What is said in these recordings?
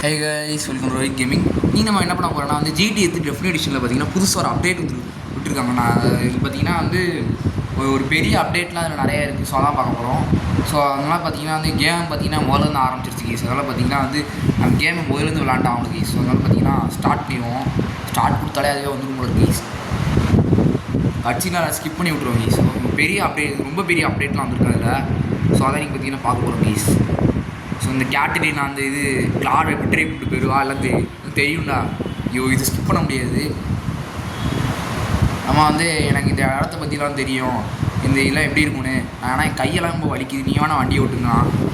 Hi guys, welcome to Rohit gaming. நம்ம என்ன பண்ண போகிறோம்னா வந்து GTA 3 டெஃபினட் எடிஷனில் பார்த்தீங்கன்னா புதுசாக ஒரு அப்டேட் விட்டுருக்காங்க. நான் இது பார்த்தீங்கன்னா வந்து ஒரு பெரிய அப்டேட்லாம் அதில் நிறையா இருக்குது. ஸோ அதான் பார்க்க போகிறோம். ஸோ அதனால் பார்த்தீங்கன்னா வந்து கேம் பார்த்தீங்கன்னா முதலேருந்து ஆரம்பிச்சிருச்சு கேஸ். அதனால் பார்த்தீங்கன்னா வந்து நம்ம கேமை முதலேருந்து விளாண்டா ஆகணும் கேஸ். ஸோ அதனால் பார்த்தீங்கன்னா ஸ்டார்ட் பண்ணிடுவோம். ஸ்டார்ட் கொடுத்தாலே அதுவே வந்துடும் போல கேஸ். கட்சினா ஸ்கிப் பண்ணி விட்ருவோம் கேஸ். பெரிய அப்டேட், ரொம்ப பெரிய அப்டேட்லாம் வந்துருக்கு அதில். ஸோ அதான் நீங்கள் பார்த்தீங்கன்னா பார்க்க போகிறோம் கேஸ். ஸோ இந்த கேட்டரின் அந்த இது கிளாட் எப்படி கூப்பிட்டு போயிடுவா எல்லாம் தெரியும்டா. ஐயோ, இது ஸ்கிப் பண்ண முடியாது. நம்ம வந்து எனக்கு இந்த இடத்த பற்றிலாம் தெரியும், இந்த இதெல்லாம் எப்படி இருக்கும்னு. ஆனால் என் கையெல்லாம் ரொம்ப வலிக்குது, நீ வேணால் வண்டி ஓட்டுங்க.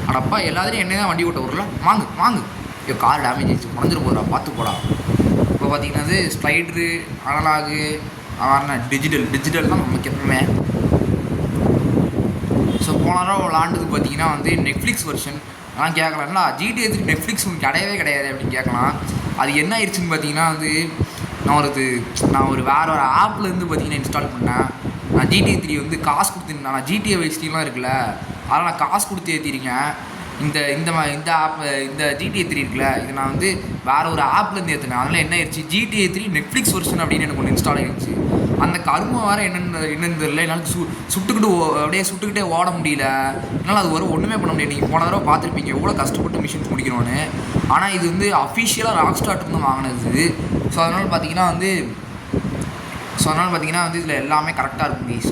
அடப்பா, எல்லாத்துலேயும் என்ன தான் வண்டி ஓட்ட வரல. வாங்கு. ஐயோ, கார் டேமேஜ் ஆகிடுச்சு, உடஞ்சிட்டு போகிறா, பார்த்து போடா. இப்போ பார்த்தீங்கன்னா அது ஸ்லைட்ரு, அனலாகு, டிஜிட்டல் தான் நமக்கு எப்பவுமே. ஸோ போன தடவை விளாண்டுக்கு பார்த்தீங்கன்னா வந்து நெட்ஃப்ளிக்ஸ் வெர்ஷன் நான் கேட்கலாம்ல. GTA 3 நெட்ஃப்ளிக்ஸ் ஒன்று கிடையாது அப்படின்னு கேட்கலாம். அது என்ன ஆயிடுச்சுன்னு பார்த்தீங்கன்னா வந்து நான் ஒரு வேறு ஒரு ஆப்லேருந்து பார்த்தீங்கன்னா இன்ஸ்டால் பண்ணேன். நான் GTA 3 வந்து காசு கொடுத்துருந்தேன். நான் GTA வைஸ்டிலாம் இருக்குல்ல, அதெல்லாம் நான் காசு கொடுத்து ஏற்றிருக்கேன். இந்த ஆப், இந்த GTA 3 இருக்குல்ல, இது நான் வந்து வேறு ஒரு ஆப்லேருந்து ஏற்றினேன். அதனால் என்ன ஆயிடுச்சு, GTA 3 நெட்ஃப்ளிக்ஸ் வெர்ஷன் அப்படின்னு எனக்கு ஒன்று இன்ஸ்டால் ஆகிடுச்சு. அந்த கருமம் வேறு என்னென்னு தெரியல. என்னால் சுட்டுக்கிட்டே ஓட முடியல. என்னால் அது ஒன்றுமே பண்ண முடியாது. நீங்கள் போன தடவை பார்த்துருப்பீங்க எவ்வளோ கஷ்டப்பட்டு மிஷின்ஸ் முடிக்கணும்னு. ஆனால் இது வந்து அஃபிஷியலாக ராக்ஸ்டார்ட்டு வாங்கினது. ஸோ அதனால் பார்த்தீங்கன்னா வந்து இதில் எல்லாமே கரெக்டாக இருக்கும் ப்ளீஸ்.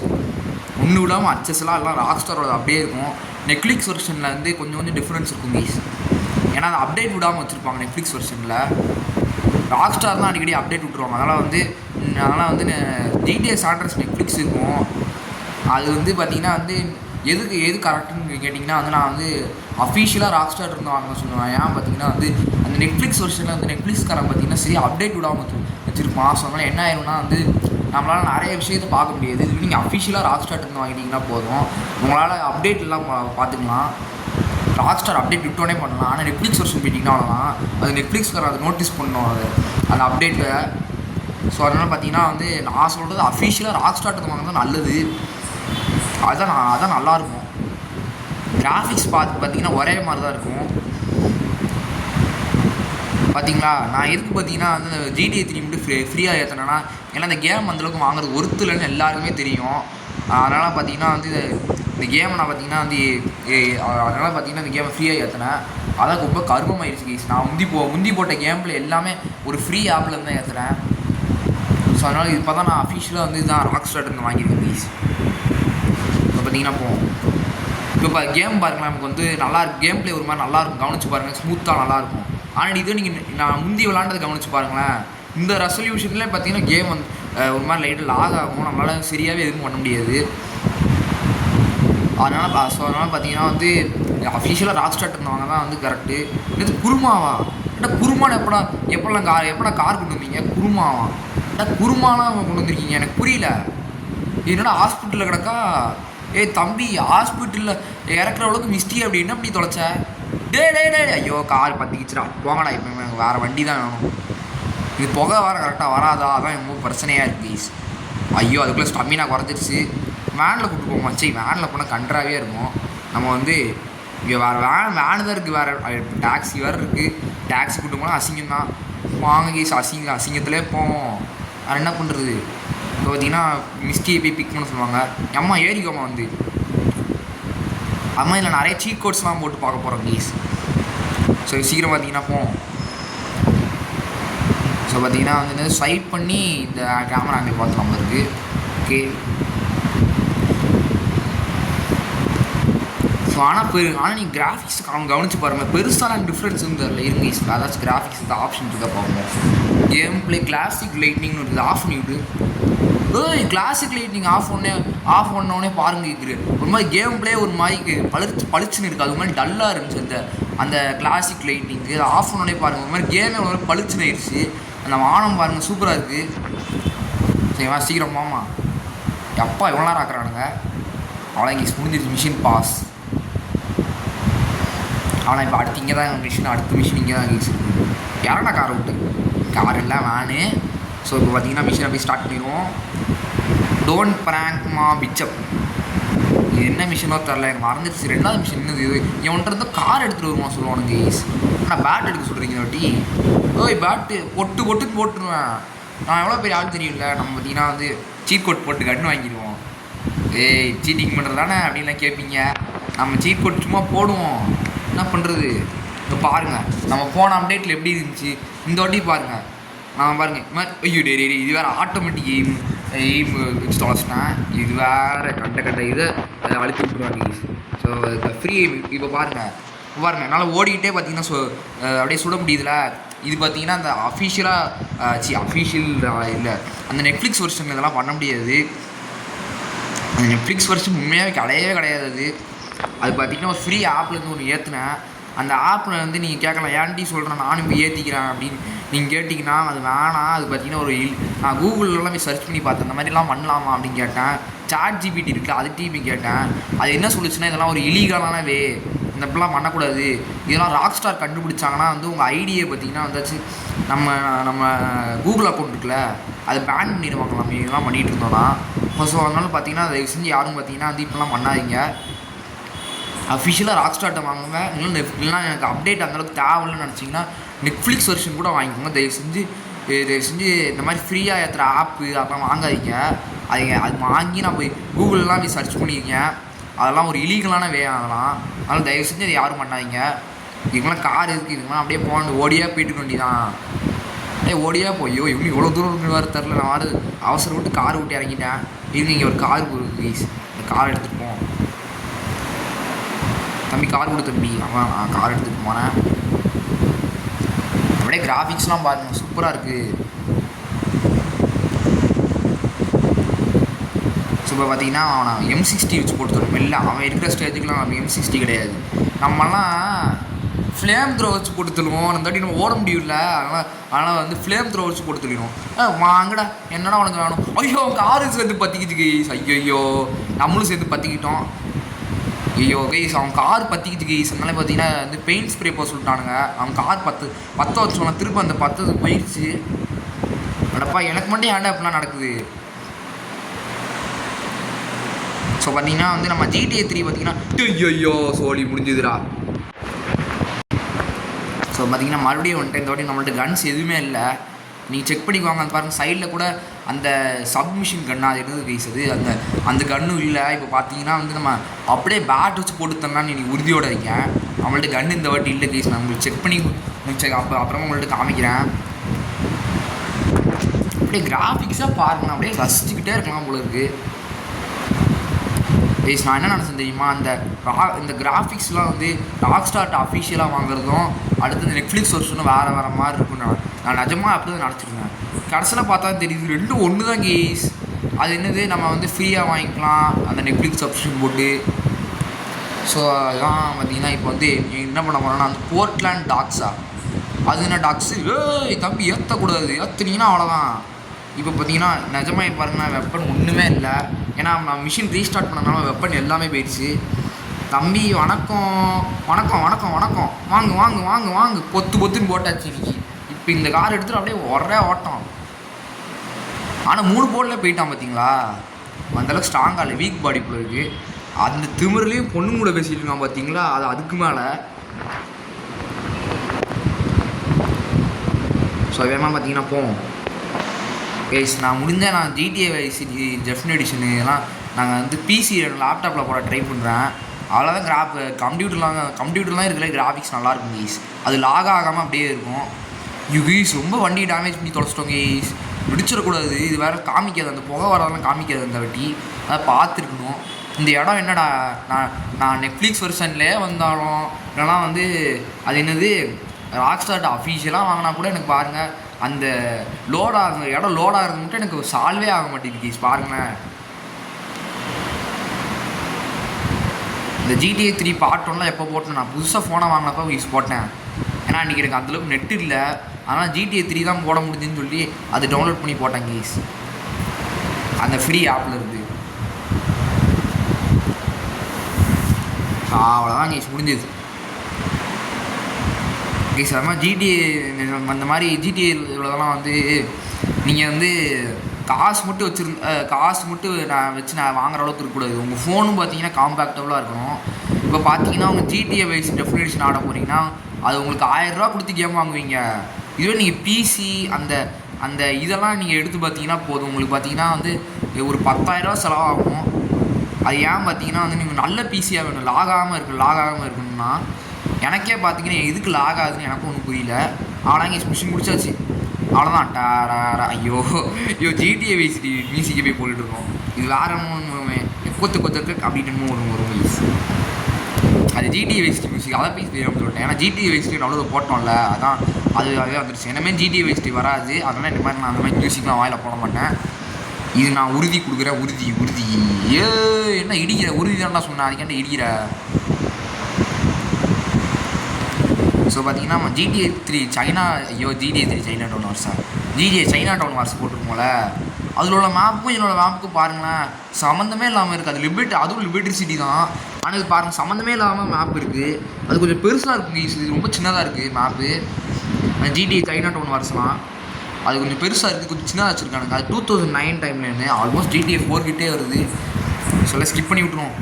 ஒன்று விடாமல் அச்சஸ்லாம் எல்லாம் ராக்ஸ்டாரோட அப்படியே இருக்கும். நெட்ஃப்ளிக்ஸ் வெர்ஷனில் வந்து கொஞ்சம் டிஃப்ரென்ஸ் இருக்கும் ப்ளீஸ். ஏன்னா அதை அப்டேட் விடாமல் வச்சுருப்பாங்க நெட்ஃப்ளிக்ஸ் வெர்ஷனில். ராக்ஸ்டார் தான் அடிக்கடி அப்டேட் விட்டுருவாங்க. அதனால் வந்து GTA San Andreas நெட்ஃப்ளிக்ஸ் இருக்கும். அது வந்து பார்த்திங்கன்னா வந்து எது கரெக்டுன்னு கேட்டிங்கன்னா வந்து நான் வந்து அஃபிஷியலாக ராக்ஸ்டார் இருந்து வாங்க சொல்லுவேன். ஏன் பார்த்தீங்கன்னா வந்து அந்த நெட்ஃப்ளிக்ஸ் வெர்ஷனில் வந்து நெட்ஃப்ளிக்ஸ்காரன் பார்த்தீங்கன்னா சரி அப்டேட் விடாமல் வச்சுருப்பான். ஸோ அதனால் என்ன ஆயிரும்னா வந்து நம்மளால் நிறைய விஷயத்தை பார்க்க முடியாது. இது நீங்கள் அஃபிஷியலாக ராக்ஸ்டார் இருந்து வாங்கிட்டீங்கன்னா போதும், உங்களால் அப்டேட் எல்லாம் பார்த்துக்கலாம். ராக்ஸ்டார் அப்டேட் விட்டோனே பண்ணலாம். ஆனால் நெட்ஃப்ளிக்ஸ் வெர்ஷன் போயிட்டிங்கன்னா அவ்வளோதான். அது நெட்ஃப்ளிக்ஸ்காரன் அதை நோட்டீஸ் பண்ணணும் அந்த அப்டேட்டை. ஸோ அதனால் பார்த்தீங்கன்னா வந்து நான் சொல்கிறது அஃபிஷியலாக ராக்ஸ்டார் வாங்கினா நல்லது. அதான் நல்லாயிருக்கும். கிராஃபிக்ஸ் பார்த்தீங்கன்னா ஒரே மாதிரி தான் இருக்கும். பார்த்தீங்களா, நான் எதுக்கு பார்த்தீங்கன்னா வந்து GTA 3 மட்டும் ஃப்ரீயாக ஏற்றினேன்னா, ஏன்னா இந்த கேம் அந்தளவுக்கு வாங்குறது ஒருத்தலன்னு எல்லாருக்குமே தெரியும். அதனால் பார்த்தீங்கன்னா வந்து இந்த கேமை நான் பார்த்தீங்கன்னா வந்து அதனால் பார்த்தீங்கன்னா இந்த கேமை ஃப்ரீயாக ஏற்றினேன். அதான் ரொம்ப கர்மமாயிடுச்சு கேஸ். நான் முந்தி போட்ட கேமில் எல்லாமே ஒரு ஃப்ரீ ஆப்பில் தான் ஏற்றுறேன். ஸோ அதனால் இப்போ தான் நான் அஃபிஷியலாக வந்து இதுதான் ராக்ஸ்டார்ட்டு வாங்கியிருக்கேன் ப்ளீஸ். இப்போ பார்த்தீங்கன்னா இப்போ கேம் பாருங்களேன், நமக்கு வந்து நல்லாயிருக்கும். கேம் பிளே ஒரு மாதிரி நல்லாயிருக்கும், கவனிச்சு பாருங்கள், ஸ்மூத்தாக நல்லாயிருக்கும். ஆனால் இதே நான் முந்தி விளாண்டதை கவனிச்சு பாருங்களேன், இந்த ரெசல்யூஷன்லேயே பார்த்தீங்கன்னா கேம் வந்து ஒரு மாதிரி லைட்டாக லாக் ஆகும். நம்மளால் சரியாகவே எதுவும் பண்ண முடியாது. அதனால் பார்த்தீங்கன்னா வந்து அஃபிஷியலாக ராக்ஸ்டார்ட்டு வாங்க தான் வந்து கரெக்டு. இது குருமாவா? குருமான எப்படா கார் கொண்டு வந்தீங்க? குருமாவா? குருமாலாம் கொண்டு வந்திருக்கீங்க, எனக்கு புரியல. என்னடா ஹாஸ்பிட்டலில் கிடக்கா? தம்பி, ஹாஸ்பிட்டலில் இறக்குற அளவுக்கு மிஸ்டி அப்படி என்ன பண்ணி தொலைச்ச? டே ஐயோ, கார் பற்றிக்கிச்சுடா, போங்கடா. இப்போ எனக்கு வேறு வண்டி தான் வேணும். இது புகை வேறு கரெக்டாக வராதா? அதான் ரொம்ப பிரச்சனையாக இருக்குது ப்ளீஸ். ஐயோ, அதுக்குள்ளே ஸ்டமினா குறைஞ்சிருச்சு. வேனில் கூப்பிட்டு போமா? சரி, வேனில் போனால் கன்றாவே இருக்கும். நம்ம வந்து இங்கே வேறு வேன் தான் இருக்குது, வேறு டாக்ஸி வேறு இருக்குது. டாக்ஸி கூப்பிட்டு போனால் அசிங்கம் தான். வாங்க கேஸ், அசிங்கத்திலே போவோம். அது என்ன பண்ணுறது? இப்போ பார்த்தீங்கன்னா மிஸ்டியை போய் பிக் பண்ண சொல்லுவாங்க. அம்மா ஏறிக்கோமா வந்து அம்மா இதில் நிறைய சீட் கோட்ஸ்லாம் போட்டு பார்க்க போகிறோம் கேஸ். ஸோ சீக்கிரம் பார்த்தீங்கன்னா போவோம். ஸோ பார்த்தீங்கன்னா வந்து ஸ்வைப் பண்ணி இந்த கேமரா ஆங்கிள் பார்த்து நம்ம இருக்குது. ஓகே. ஸோ ஆனால் நீங்கள் கிராஃபிக்ஸ் கவனிச்சு பாருங்கள், பெருசான டிஃப்ரென்ஸ் வந்து அதில் இருங்க. அதாச்சும் கிராஃபிக்ஸ் இந்த ஆப்ஷன் இருக்கா பார்ப்போம். கேம் பிளே கிளாசிக் லைட்னிங்னு இருக்குது, ஆஃப் பண்ணிவிட்டு. கிளாசிக் லைட்னிங் ஆஃப் பண்ணோடனே பாருங்க இருக்குது. ஒரு மாதிரி கேம் பிளே ஒரு மாதிரி பளிச்சுன்னு இருக்குது. அது மாதிரி டல்லாக இருந்துச்சு அந்த கிளாசிக் லைட்னிங்கு. அதை ஆஃப் பண்ணோடனே பாருங்கள், ஒரு மாதிரி கேமே ஒரு மாதிரி பளிச்சுன்னு ஆயிடுச்சு. அந்த வானம் பாருங்கள், சூப்பராக இருக்குது. சரிவா, சீக்கிரம் போமா. எப்பா எவ்வளோ நேரம் ஆக்குறானுங்க? அவ்வளோ இங்கே முடிஞ்சிருச்சு. Mission pass. ஆனால் இப்போ அடுத்து இங்கே தான் அடுத்த மிஷின் இங்கே தான் கேஸ் இருக்குது. யாரடா காரை விட்டு? கார் இல்லை, வேனு. ஸோ இப்போ பார்த்தீங்கன்னா மிஷினை போய் ஸ்டார்ட் பண்ணிடுவோம். டோன்ட் ப்ராங்க் மா பிச்சப். என்ன மிஷினோ தெரில, எனக்கு மறந்துடுச்சு. 2வது மிஷின் என்னது இது, இவன்கிட்ட இருந்தால் கார் எடுத்துகிட்டு வருவான் சொல்லுவானுங்க கைஸ். ஆனால் பேட் எடுக்க சொல்கிறீங்க வாட்டி, ஓய் பேட்டு பொட்டுன்னு போட்டுருவேன். நான் எவ்வளோ பெரிய ஆள் தெரியல. நம்ம பார்த்தீங்கன்னா வந்து சீட் கோட் போட்டு கன்று வாங்கிடுவோம். ஏய் சீட்டிங் பண்ணுறது தானே அப்படின்லாம் கேட்பீங்க. நம்ம சீட் கோட் சும்மா போடுவோம், என்ன பண்ணுறது. இப்போ பாருங்கள் நம்ம போன அப்டேட்டில் எப்படி இருந்துச்சு, இந்த வாட்டி பாருங்கள். நான் பாருங்கள் இது மாதிரி ஐயோ டே இது வேறு ஆட்டோமேட்டிக் எய்ம் வச்சு தொலைச்சிட்டேன். இது வேறு கண்ட இதை அழுத்தி விட்டுருவாங்க. ஸோ ஃப்ரீ இப்போ பாருங்கள் என்னால் ஓடிக்கிட்டே பார்த்தீங்கன்னா அப்படியே சுட முடியுதுல. இது பார்த்தீங்கன்னா அந்த அஃபீஷியல் இல்லை, அந்த நெட்ஃப்ளிக்ஸ் வெர்ஷன் இதெல்லாம் பண்ண முடியாது. அந்த நெட்ஃப்ளிக்ஸ் வெர்ஷன் உண்மையாகவே கிடையாது. அது பார்த்தீங்கன்னா ஒரு ஃப்ரீ ஆப்லேருந்து ஒன்று ஏற்றுனேன். அந்த ஆப்பில் வந்து நீங்கள் கேட்கலாம், ஏன்டி சொல்கிறேன் நானும் போய் ஏற்றிக்கிறேன் அப்படின்னு நீங்கள் கேட்டிங்கன்னா அது வேணாம். அது பார்த்தீங்கன்னா நான் கூகுளெலாம் போய் சர்ச் பண்ணி பார்த்தேன், இந்த மாதிரிலாம் பண்ணலாமா அப்படின்னு கேட்டேன். ChatGPT இருக்குல்ல, அதுகிட்டையும் போய் கேட்டேன். அது என்ன சொல்லிச்சுன்னா, இதெல்லாம் ஒரு இல்லீகலான வே, இந்த இப்படிலாம் பண்ணக்கூடாது. இதெல்லாம் ராக்ஸ்டார் கண்டுபிடிச்சாங்கன்னா வந்து உங்கள் ஐடியை பார்த்தீங்கன்னா வந்தாச்சு நம்ம கூகுள் அக்கௌண்ட் இருக்குல்ல, அதை பேன் பண்ணிடுவாங்க. நம்ம இதெல்லாம் பண்ணிகிட்டு இருந்தோம்னா. ஸோ அதனால பார்த்தீங்கன்னா அதை செஞ்சு யாரும் பார்த்தீங்கன்னா வந்து இப்படிலாம் பண்ணாதீங்க. அஃபிஷியலாக ராக்ஸ்டார்ட்டை வாங்குங்க. இல்லைன்னா எனக்கு அப்டேட் அந்தளவுக்கு தேவையில்லைன்னு நினச்சிங்கன்னா நெட்ஃப்ளிக்ஸ் வெர்ஷன் கூட வாங்கிக்கோங்க. தயவு செஞ்சு இந்த மாதிரி ஃப்ரீயாக ஏற்றுற ஆப்பு அதெல்லாம் வாங்காதீங்க. அது வாங்கி நான் போய் கூகுளெலாம் போய் சர்ச் பண்ணியிருக்கேன். அதெல்லாம் ஒரு இல்லீகலான வே அதனால் தயவு செஞ்சு அதை யாரும் பண்ணாதீங்க. இதுக்கெல்லாம் கார் இருக்குது, இதுக்கெல்லாம் அப்படியே போகணும், ஓடியாக போயிட்டு வேண்டிதான். ஓடியாக போயோ இவங்க இவ்வளோ தூரம் வர தெரில. நான் அவசரப்பட்டு கார் விட்டு இறங்கிட்டேன். இது இங்கே ஒரு கார் ப்ளீஸ், இந்த கார் எடுத்துகிட்டு போவோம். தம்பி கார் கொடுத்து தம்பி. நான் கார் எடுத்துகிட்டு போனேன். அப்படியே கிராஃபிக்ஸ்லாம் பாருங்கள், சூப்பராக இருக்குது. ஸோ இப்போ பார்த்தீங்கன்னா அவன் M60 வச்சு போட்டு தரணும். இல்லை அவன் இருக்கிற ஸ்டேஜுக்குலாம் நம்ம M60 கிடையாது. நம்மலாம் ஃப்ளேம் த்ரோ வச்சு போட்டு தருவோம். அந்த தாட்டி நம்ம ஓட முடியல. அதனால் வந்து ஃப்ளேம் த்ரோ வச்சு போட்டு தள்ளிடுவோம். வாங்கடா என்னடா உனக்கு வேணும். ஐயோ காரு சேர்ந்து பற்றிக்கிச்சு கைஸ். ஐயோ நம்மளும் சேர்ந்து பற்றிக்கிட்டோம். ஐயோ கைஸ் அவன் கார் பற்றிக்கிச்சு கைஸ். அதனால பார்த்தீங்கன்னா வந்து பெயிண்ட் ஸ்ப்ரே போக சொல்லிட்டானுங்க. அவன் கார் பற்ற வச்சோன்னா திரும்ப அந்த 10 போயிடுச்சு. அடப்பா எனக்கு மட்டும் ஏன்டா அப்படிலாம் நடக்குது. ஸோ பார்த்தீங்கன்னா வந்து நம்ம GTA 3 பார்த்தீங்கன்னா ஐயோ சோழி முடிஞ்சுதுடா. ஸோ பார்த்தீங்கன்னா மறுபடியும் வந்துட்டு இந்த வாட்டி நம்மள்ட்ட கன்ஸ் எதுவுமே இல்லை. நீங்கள் செக் பண்ணிக்குவாங்க. அந்த பாருங்கள் சைடில் கூட அந்த சப்மிஷன் கன்னாக அது இருந்தது கைஸ். அது அந்த கன்னும் இல்லை. இப்போ பார்த்தீங்கன்னா வந்து நம்ம அப்படியே பேட் வச்சு போட்டு தரலான்னு எனக்கு உறுதியோடு இருக்கேன். நம்மள்ட்ட கன்று இந்த வாட்டி இல்லை கைஸ். நான் உங்களுக்கு செக் பண்ணி அப்புறமா உங்கள்கிட்ட காமிக்கிறேன். அப்படியே கிராஃபிக்ஸாக பாருங்கள், அப்படியே ரசிச்சுக்கிட்டே இருக்கலாம் போல இருக்குது கைஸ். நான் என்ன நினச்சேன் தெரியுமா, இந்த கிராஃபிக்ஸ்லாம் வந்து ராக்ஸ்டார்ட் அஃபிஷியலாக வாங்குறதும் அடுத்தது நெட்ஃப்ளிக்ஸ் வெர்ஷனும் வேறு மாதிரி இருக்கும். நான் நிஜமாக அப்படி தான் நினச்சிருந்தேன். கடைசியில் பார்த்தா தெரியுது ரெண்டும் ஒன்று தான் கைஸ். அது என்னது, நம்ம வந்து ஃப்ரீயாக வாங்கிக்கலாம் அந்த நெட்ஃப்ளிக்ஸ் சப்ஸ்கிரிப்ஷன் போட்டு. ஸோ அதுதான் பார்த்தீங்கன்னா இப்போ வந்து என்ன பண்ண போகிறோன்னா அந்த போர்ட்லேண்ட் டாக்ஸா, அது என்ன டாக்ஸு தம்பி ஏற்றக்கூடாது, ஏற்றுனீங்கன்னா அவ்வளோதான். இப்போ பார்த்தீங்கன்னா நிஜமாக பாருங்கன்னா வெப்பன் ஒன்றுமே இல்லை. ஏன்னா நான் மிஷின் ரீஸ்டார்ட் பண்ணனால வெப்பன் எல்லாமே போயிடுச்சு. தம்பி வணக்கம் வணக்கம் வணக்கம் வணக்கம், வாங்க வாங்க வாங்க வாங்க, பொத்துன்னு போட்டாச்சு இன்னைக்கு. இப்போ இந்த கார் எடுத்துகிட்டு அப்படியே ஒரே ஓட்டம். ஆனால் 3 போர்டில் போயிட்டான் பார்த்தீங்களா. அந்தளவுக்கு ஸ்ட்ராங்காக இல்லை, வீக் பாடி போல இருக்குது. அந்த திமிர்லேயும் பொண்ணு கூட பேசிகிட்டு இருக்கான் பார்த்தீங்களா. அது அதுக்கு மேலே. ஸோ வேகமாக பார்த்தீங்கன்னா போவோம் கைஸ். நான் முடிஞ்சால் நான் GTA Vice City definite edition இதெல்லாம் நாங்கள் வந்து பிசி லேப்டாப்பில் போட ட்ரை பண்ணுறேன். அவ்வளோதான். கம்ப்யூட்டர்லாம் இருக்கிற கிராஃபிக்ஸ் நல்லாயிருக்கும் கைஸ். அது லாக் ஆகாமல் அப்படியே இருக்கும். கைஸ் ரொம்ப வண்டி டேமேஜ் பண்ணி தொலைச்சிட்டோம் கைஸ். விடிச்சிடக்கூடாது. இது வேறு காமிக்காது, அந்த புகை வரதெல்லாம் காமிக்காது அந்த வாட்டி. அதை பார்த்துருக்கணும். இந்த இடம் என்னடா, நான் நெட்ஃப்ளிக்ஸ் வெர்ஷன்லேயே வந்தாலும் இல்லைனா வந்து அது என்னது ராக்ஸ்டார்ட் அஃபீஷியலாக வாங்கினா கூட எனக்கு பாருங்கள் அந்த இடம் லோடாகிறது மட்டும் எனக்கு சால்வே ஆக மாட்டேங்குது கைஸ். பாருங்களேன், இந்த GTA 3 Part 1 எப்போ போட்டேன், நான் புதுசாக ஃபோனை வாங்கினப்போ யூஸ் போட்டேன். ஏன்னா இன்றைக்கி எனக்கு அந்தளவுக்கு நெட் இல்லை. ஆனால் GTA 3 தான் போட முடிஞ்சுன்னு சொல்லி அது டவுன்லோட் பண்ணி போட்டேன் கைஸ், அந்த ஃப்ரீ ஆப்பில் இருந்து. அவ்வளோதான் கைஸ், முடிஞ்சது கைஸ். அது மாதிரி GTA அந்த மாதிரி GTA இவ்வளோதெல்லாம் வந்து நீங்கள் வந்து காசு மட்டும் நான் வாங்குற அளவுக்கு இருக்கக்கூடாது. உங்கள் ஃபோனும் பார்த்தீங்கன்னா காம்பேக்டபுளாக இருக்கணும். இப்போ பார்த்தீங்கன்னா உங்கள் ஜிடிஏ வைஸ் டெஃபினேஷன் ஆட போகிறீங்கன்னா அது உங்களுக்கு 1000 ரூபா கொடுத்து கேம் வாங்குவீங்க. இதுவே நீங்கள் பிசி அந்த அந்த இதெல்லாம் நீங்கள் எடுத்து பார்த்தீங்கன்னா போதும், உங்களுக்கு பார்த்தீங்கன்னா வந்து ஒரு 10,000 ரூபா செலவாகும். அது ஏன் பார்த்தீங்கன்னா வந்து நீங்கள் நல்ல பிசியாக வேணும், லாக் ஆகாமல் இருக்கணும்னா. எனக்கே பார்த்தீங்கன்னா எதுக்கு லாக் ஆகுதுன்னு எனக்கும் ஒன்றும் புரியல. ஆனால் இங்கே மிஷின் முடிச்சாச்சு, அவ்வளோதான். ஐயோ ஜிடிஏ வைசிட்டி மியூசிக்கே போய் போட்டுருக்கோம். இது வேற ஒன்று கொத்து அப்படின்னு வரும் வைஸ். அது ஜிடிஏ வைசிட்டி மியூசிக், அதை போய் தெரியாமல் சொல்லிட்டேன். ஏன்னா ஜிடிஏ வைசிட்டி அவ்வளோ போட்டோம்ல, அதான் அதுவே வந்துருச்சு. என்னமே ஜிடிஏ வைசிட்டி வராது, அதனால் இந்த மாதிரி நான் அந்த மாதிரி மியூசிக்லாம் வாயில் போட மாட்டேன். இது நான் உறுதி கொடுக்குறேன். உறுதி என்ன இடிக்கிற உறுதி தான்டா சொன்னேன், அதுக்காண்ட இடிக்கிற. ஸோ பார்த்தீங்கன்னா நம்ம ஜிடிஏ 3 சைனா டவுன் வார்ஸா, ஜிடிஏ சைனா டவுன் வார்ஸ் போட்டிருக்கோம்ல, அதில் உள்ள மேப்புக்கும் என்னோட மேப்புக்கும் பாருங்களேன் சம்மந்தமே இல்லாமல் இருக்குது. அதுவும் லிபர்ட்டி சிட்டி தான், ஆனால் இது பாருங்கள் சம்மந்தமே இல்லாமல் மேப் இருக்குது. அது கொஞ்சம் பெருசாக இருக்குங்க, இது ரொம்ப சின்னதாக இருக்குது மேப்பு. ஜிடிஏ சைனா டவுன் வார்ஸ்லாம் அது கொஞ்சம் பெருசாக இருக்குது, கொஞ்சம் சின்னதாக வச்சுருக்கானுங்க. அது 2009 டைம்லேருந்து ஆல்மோஸ்ட் ஜிடிஏ 4 கிட்டே வருது. சொல்ல ஸ்கிப் பண்ணி விட்ருவோம்.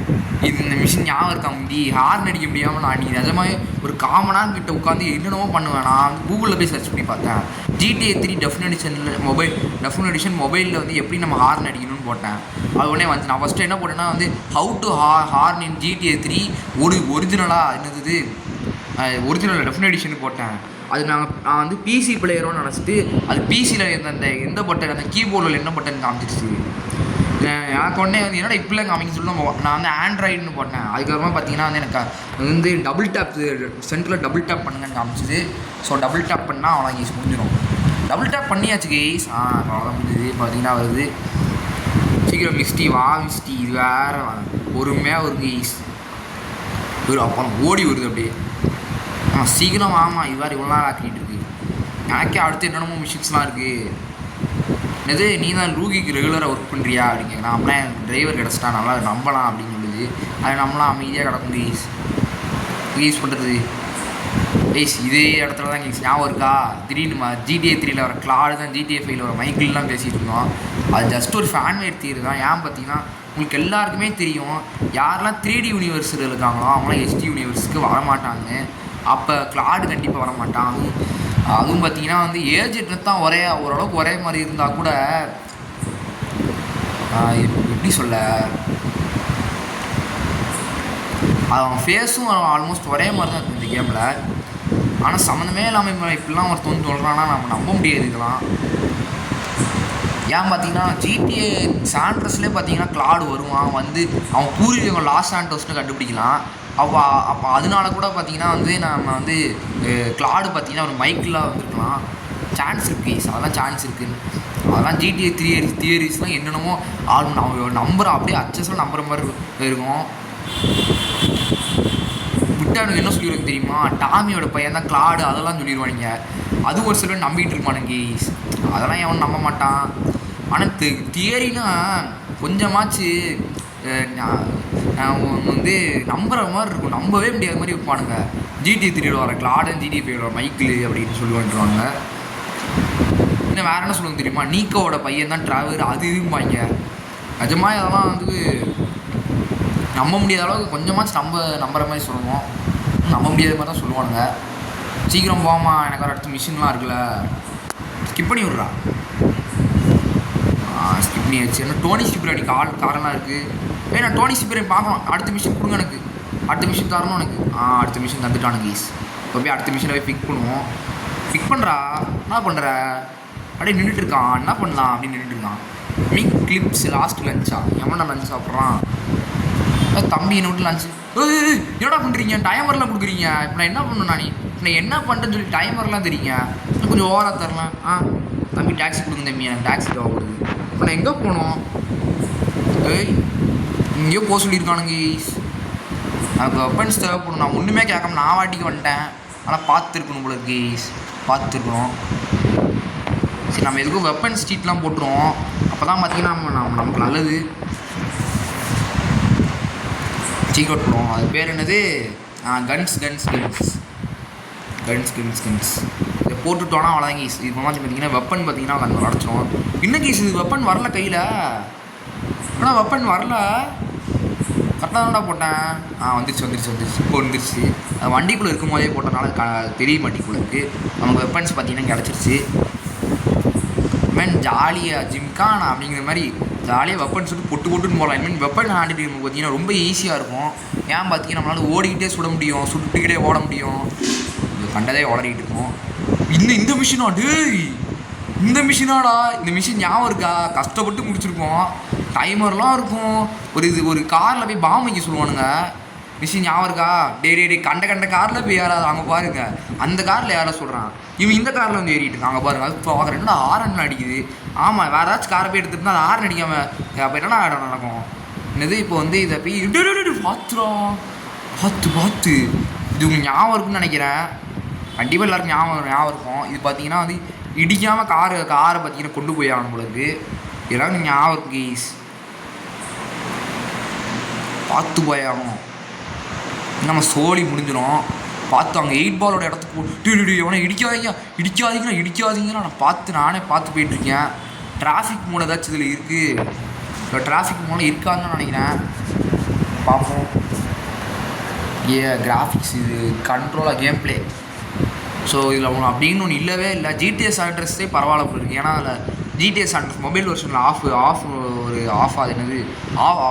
இது இந்த மிஷின் ஞாபகம் இருக்கா முடி ஹார்ன் அடிக்க முடியாமல் நான் நீ நிஜமாவே ஒரு காமனாக கிட்ட உட்காந்து என்னென்னமோ பண்ணுவேன். நான் கூகுளில் போய் சர்ச் பண்ணி பார்த்தேன், ஜிடிஏ 3 டெஃபினேஷன் மொபைலில் வந்து எப்படி நம்ம ஹார்ன் அடிக்கணும்னு போட்டேன். அது உடனே வந்து நான் ஃபஸ்ட்டு என்ன போட்டேன்னா வந்து how to horn in GTA 3 ஒரிஜினலாக என்னது ஒரிஜினல் டெஃபினேஷன் போட்டேன். அது நான் வந்து பிசி பிளேயரோன்னு நினச்சிட்டு அது பிசியில் எந்த பட்டன் அந்த கீபோர்டில் என்ன பட்டன் காமிச்சிருச்சு. எனக்கு உடனே வந்து என்னடா இப்படிலாம் காமிக்க சொல்லணும், நான் வந்து ஆண்ட்ராய்டுன்னு போட்டேன். அதுக்கப்புறமா பார்த்தீங்கன்னா வந்து எனக்கு வந்து டபுள் டேப் சென்டரில் டபுள் டேப் பண்ணுங்கன்னு காமிச்சிது. ஸோ டபுள் டேப் பண்ணால் அவ்வளோ கேஸ் முடிஞ்சிடும். டபுள் டேப் பண்ணியாச்சு கேஸ். அவ்வளோதான் முடிஞ்சுது. பார்த்தீங்கன்னா வருது சீக்கிரம் மிஸ்டி இது வேறு பொறுமையாக ஒரு கேஸ் ஒரு அப்புறம் ஓடி வருது அப்படியே. சீக்கிரம் இது வேறு இவ்வளோ நாள் ஆக்கிட்டு இருக்கு. எனக்கே அடுத்து என்னென்னமோ மிஷின்ஸ்லாம் இருக்குது. என்னது நீ தான் ரூகிக்கு ரெகுலராக ஒர்க் பண்ணுறியா அப்படிங்க. நான் அப்படியே டிரைவர் கிடச்சிட்டா நல்லா நம்பலாம் அப்படின்னு சொல்லுது. அது நம்மளாம் அமைதியாக கிடக்கும் யூஸ் பண்ணுறது. இதே இடத்துல தான் எங்களுக்கு ஞாபகம் இருக்கா, திடீர்னு ஜிடிஏ 3 வர கிளாடு தான் ஜிடிஏ 5 வர மைக்கிள்லாம் பேசிகிட்டு இருந்தோம். அது ஜஸ்ட் ஒரு ஃபேன்வேர் தீரு தான். ஏன் பார்த்தீங்கன்னா உங்களுக்கு எல்லாருக்குமே தெரியும், யாரெல்லாம் 3D யூனிவர்ஸில் இருக்காங்களோ அவங்களாம் HD யூனிவர்ஸுக்கு வரமாட்டாங்க. அப்போ கிளாடு கண்டிப்பாக வரமாட்டான். அதுவும் பார்த்தீங்கன்னா வந்து ஏஜ் தான் ஓரளவுக்கு ஒரே மாதிரி இருந்தால் கூட எப்படி சொல்ல, அவன் ஃபேஸும் ஆல்மோஸ்ட் ஒரே மாதிரி தான் இருக்கும் இந்த கேமில். ஆனால் சம்மந்தமே இல்லாமல் இப்படிலாம் ஒருத்தவங்க சொல்கிறான்னா நம்ம நம்ப முடியாது இதெல்லாம். ஏன் பார்த்தீங்கன்னா ஜிடிஏ சாண்ட்ரஸ்லேயே பார்த்தீங்கன்னா கிளாடு வருவான், வந்து அவன் பூர்வீகம் லாஸ் சாண்டோஸ்னு கண்டுபிடிக்கலாம். அப்போ அதனால கூட பார்த்தீங்கன்னா வந்து நம்ம வந்து கிளாடு பார்த்தீங்கன்னா ஒரு மைக்கில் வந்துருக்கலாம். சான்ஸ் இருக்குது, அதெல்லாம் சான்ஸ் இருக்குதுன்னு. அதெல்லாம் ஜிடிஏ தியரிஸ்லாம் என்னென்னமோ நம்புற அப்படியே அச்சஸில் நம்புற மாதிரி இருக்கும். விட்டானுங்க என்ன சொல்லிடுவாங்க தெரியுமா, டாமியோட பையன் தான் கிளாடு அதெல்லாம் சொல்லிடுவானுங்க. அது ஒரு சிலர் நம்பிக்கிட்டு இருப்பானுங்க. அதெல்லாம் எவன் நம்ப மாட்டான். ஆனால் தியரினா கொஞ்சமாச்சு வந்து நம்புற மாதிரி இருக்கும், நம்பவே முடியாத மாதிரி வைப்பானுங்க. ஜிடிஏ 3 வர கிளாடன் ஜிடிஏ 5 வர மைக்கிள் அப்படின்னு சொல்லுவாங்க. இன்னும் வேறு என்ன சொல்லுவாங்க தெரியுமா, நீக்கோட பையன் தான் டிராவலர் அது இதுமாங்க. நிஜமாக அதெல்லாம் வந்து நம்ப முடியாத அளவுக்கு கொஞ்சமாச்சு நம்புற மாதிரி சொல்லுவோம். நம்ப முடியாத மாதிரி தான் சொல்லுவானுங்க. சீக்கிரம் போமா, எனக்கு ஒரு அடுத்த மிஷின்லாம் இருக்குல்ல, ஸ்கிப் பண்ணி விட்றா. ஸ்கிப் பண்ணி வச்சு என்ன டோனி ஸ்கிப்ராடி காரெல்லாம் இருக்குது. நான் டோனி ஸ்கிப்ரை பார்க்கலாம். அடுத்த மிஷின் கொடுங்க எனக்கு, அடுத்த மிஷின் தரணும் எனக்கு. அடுத்த மிஷின் தந்துட்டானு கீஸ். இப்போ போய் அடுத்த மிஷினை போய் பிக் பண்ணுவோம். பிக் பண்ணுறா, என்ன பண்ணுற அப்படியே நின்றுட்டுருக்கான். என்ன பண்ணலாம் அப்படின்னு நின்றுட்டுருக்கான். மிக் கிளிப்ஸ் லாஸ்ட் லஞ்சா, எவனா லஞ்ச் சாப்பிட்றான் தம்பி. என்ன விட்டு லஞ்சு என்னடா பண்ணுறீங்க, டைமர்லாம் கொடுக்குறீங்க. இப்போ நான் என்ன பண்ணணும், நான் என்ன பண்ணுறேன்னு சொல்லி டைமர்லாம் தெரியுங்க. கொஞ்சம் ஓவராக தரலாம். தம்பி டாக்ஸி கொடுங்க தம்பி, எனக்கு டாக்ஸி தேவைப்படுது. இப்போ நான் எங்கே போகணும், இங்கேயோ போக சொல்லியிருக்கானுங்க. எனக்கு வெப்பன்ஸ் தேவைப்படும். நான் ஒன்றுமே கேட்காம நான் வாட்டிக்கு வந்துட்டேன். ஆனால் பார்த்துருக்கணும் போல கேஸ், பார்த்துருக்கணும். சரி நம்ம எதுக்கும் வெப்பன் ஸ்ட்ரீட்லாம் போட்டுருவோம். அப்போ தான் பார்த்தீங்கன்னா நமக்கு நல்லது. சீக்கிரம் போடுவோம். அது பேர் என்னது, கன்ஸ் கன்ஸ் இதை போட்டுட்டோன்னா அவ்வளோதான் கேஸ். இப்போ மாதிரி பார்த்தீங்கன்னா வெப்பன் பார்த்தீங்கன்னா அங்கே உடச்சிடும். இன்னும் கேஸ் இது வெப்பன் வரல கையில். ஆனால் வெப்பன் வரல, கரெக்டாக தான்டா போட்டேன். வந்துருச்சு இப்போ வந்துருச்சு. வண்டிக்குள்ளே இருக்கும் போதே போட்டனால தெரிய மாட்டிக்குள்ளே இருக்குது. நமக்கு வெப்பன்ஸ் பார்த்தீங்கன்னா கிடச்சிருச்சு. ஜாலியாக ஜிம்கானா அப்படிங்கிற மாதிரி ஜாலியாக வெப்பன்ஸ் விட்டு பொட்டுன்னு போகலாம். இனிமேல் வெப்பன் ஹேண்டில் நமக்கு பார்த்தீங்கன்னா ரொம்ப ஈஸியாக இருக்கும். ஏன் பார்த்தீங்கன்னா நம்மளால் ஓடிக்கிட்டே சுட முடியும், சுட்டுக்கிட்டே ஓட முடியும். இது கண்டதே ஓடிக்கிட்டு இருக்கும். இந்த மிஷினா டேய், இந்த மிஷினாடா, இந்த மிஷின் ஞாபகம் இருக்கா? கஷ்டப்பட்டு முடிச்சிருக்கோம். டைமர்லாம் இருக்கும். ஒரு காரில் போய் பாம்பு வைக்க சொல்லுவானுங்க. மிஷின் ஞாபகம் இருக்கா? டே கண்ட காரில் போய் யாராவது அங்கே பாருங்க. அந்த காரில் யாரோ சொல்கிறான், இவன் இந்த காரில் வந்து ஏறிட்டு இருக்காங்க பாருங்க. அது இப்போ பார்க்குறேன் என்னடா ஆரன் அடிக்குது. ஆமாம், வேறு ஏதாச்சும் காரை போய் எடுத்துகிட்டு அது ஆரன் அடிக்காமல் அப்போ என்னடா இடம் நடக்கும்? என்னது இப்போ வந்து இதை போய் பார்த்து இது உங்களுக்கு ஞாபகம் இருக்குன்னு நினைக்கிறேன். கண்டிப்பாக எல்லாருக்கும் ஞாபகம் இருக்கும். இது பார்த்தீங்கன்னா வந்து இடிக்காமல் காரை பார்த்தீங்கன்னா கொண்டு போய் ஆகணும் உங்களுக்கு. இதெல்லாம் ஞாபகம் இருக்கும் கீஸ். பார்த்து போயாகணும். நம்ம சோழி முடிஞ்சிடும். பார்த்து அங்கே 8 பாலோட இடத்துக்கு எவனை இடிக்காதீங்கன்னா நானே பார்த்து போயிட்டுருக்கேன். டிராஃபிக் மூலம் ஏதாச்சும் இதில் இருக்குது. இப்போ டிராஃபிக் மூலம் இருக்காதுன்னு நினைக்கிறேன். பார்ப்போம். கிராஃபிக்ஸ் இது கண்ட்ரோலாக கேம் பிளே. ஸோ இதில் ஒன்று அப்படின்னு ஒன்று இல்லவே இல்லை. ஜிடிஎஸ் அட்ரஸே பரவாயில்ல போயிருக்கு. ஏன்னா அதில் ஜிடிஎஸ் அட்ரஸ் மொபைல் வெர்ஷனில் ஆஃப் அது என்னது